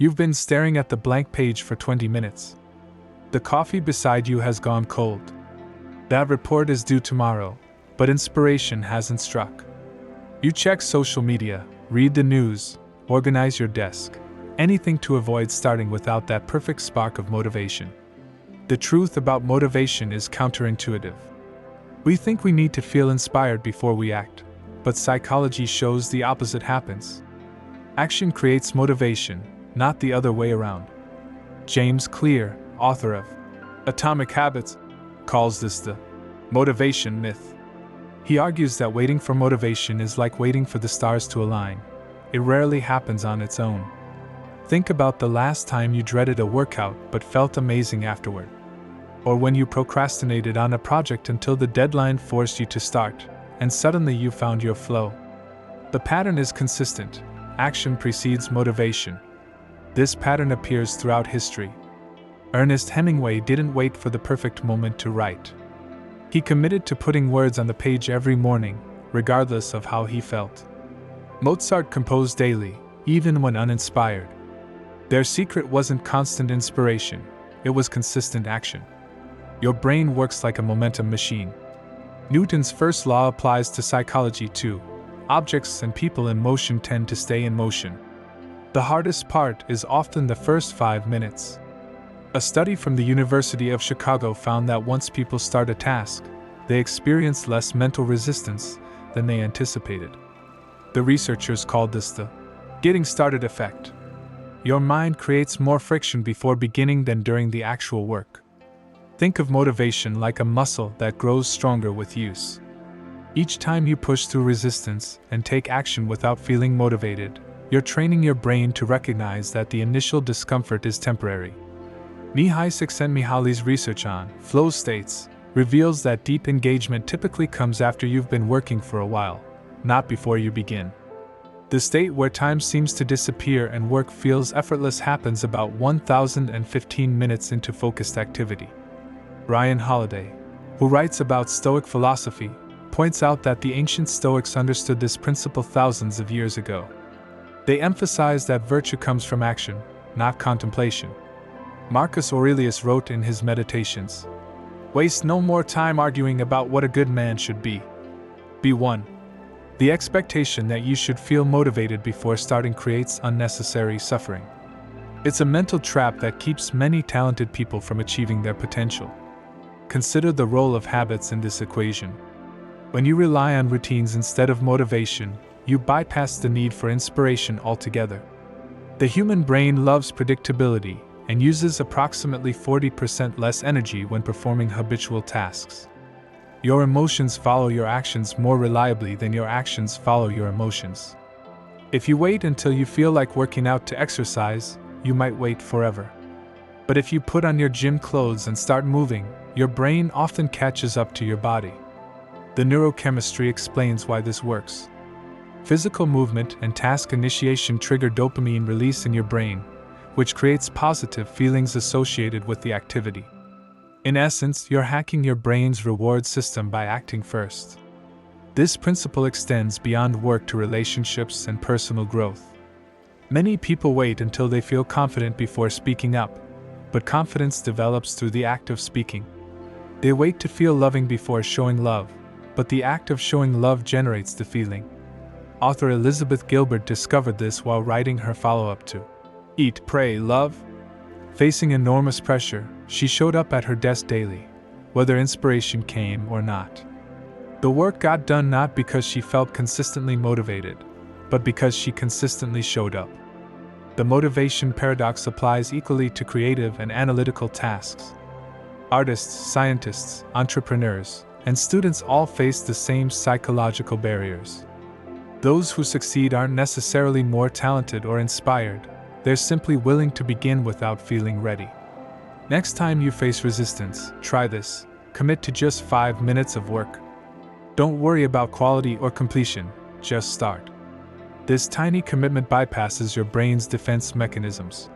You've been staring at the blank page for 20 minutes. The coffee beside you has gone cold. That report is due tomorrow, but inspiration hasn't struck. You check social media, read the news, organize your desk, anything to avoid starting without that perfect spark of motivation. The truth about motivation is counterintuitive. We think we need to feel inspired before we act, but psychology shows the opposite happens. Action creates motivation, not the other way around. James Clear, author of Atomic Habits, calls this the motivation myth. He argues that waiting for motivation is like waiting for the stars to align. It rarely happens on its own. Think about the last time you dreaded a workout but felt amazing afterward. Or when you procrastinated on a project until the deadline forced you to start, and suddenly you found your flow. The pattern is consistent. Action precedes motivation. This pattern appears throughout history. Ernest Hemingway didn't wait for the perfect moment to write. He committed to putting words on the page every morning, regardless of how he felt. Mozart composed daily, even when uninspired. Their secret wasn't constant inspiration, it was consistent action. Your brain works like a momentum machine. Newton's first law applies to psychology too. Objects and people in motion tend to stay in motion. The hardest part is often the first 5 minutes. A study from the University of Chicago found that once people start a task, they experience less mental resistance than they anticipated. The researchers called this the getting started effect. Your mind creates more friction before beginning than during the actual work. Think of motivation like a muscle that grows stronger with use. Each time you push through resistance and take action without feeling motivated, you're training your brain to recognize that the initial discomfort is temporary. Mihaly Csikszentmihalyi's research on flow states reveals that deep engagement typically comes after you've been working for a while, not before you begin. The state where time seems to disappear and work feels effortless happens about 1,015 minutes into focused activity. Ryan Holiday, who writes about Stoic philosophy, points out that the ancient Stoics understood this principle thousands of years ago. They emphasize that virtue comes from action, not contemplation. Marcus Aurelius wrote in his Meditations, "Waste no more time arguing about what a good man should be. Be one." The expectation that you should feel motivated before starting creates unnecessary suffering. It's a mental trap that keeps many talented people from achieving their potential. Consider the role of habits in this equation. When you rely on routines instead of motivation, you bypass the need for inspiration altogether. The human brain loves predictability and uses approximately 40% less energy when performing habitual tasks. Your emotions follow your actions more reliably than your actions follow your emotions. If you wait until you feel like working out to exercise, you might wait forever. But if you put on your gym clothes and start moving, your brain often catches up to your body. The neurochemistry explains why this works. Physical movement and task initiation trigger dopamine release in your brain, which creates positive feelings associated with the activity. In essence, you're hacking your brain's reward system by acting first. This principle extends beyond work to relationships and personal growth. Many people wait until they feel confident before speaking up, but confidence develops through the act of speaking. They wait to feel loving before showing love, but the act of showing love generates the feeling. Author Elizabeth Gilbert discovered this while writing her follow-up to Eat, Pray, Love. Facing enormous pressure, she showed up at her desk daily, whether inspiration came or not. The work got done not because she felt consistently motivated, but because she consistently showed up. The motivation paradox applies equally to creative and analytical tasks. Artists, scientists, entrepreneurs, and students all face the same psychological barriers. Those who succeed aren't necessarily more talented or inspired, they're simply willing to begin without feeling ready. Next time you face resistance, try this. Commit to just 5 minutes of work. Don't worry about quality or completion, just start. This tiny commitment bypasses your brain's defense mechanisms.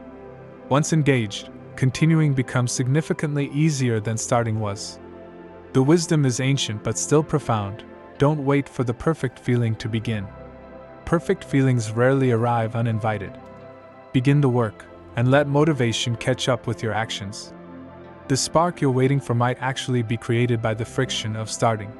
Once engaged, continuing becomes significantly easier than starting was. The wisdom is ancient but still profound. Don't wait for the perfect feeling to begin. Perfect feelings rarely arrive uninvited. Begin the work, and let motivation catch up with your actions. The spark you're waiting for might actually be created by the friction of starting.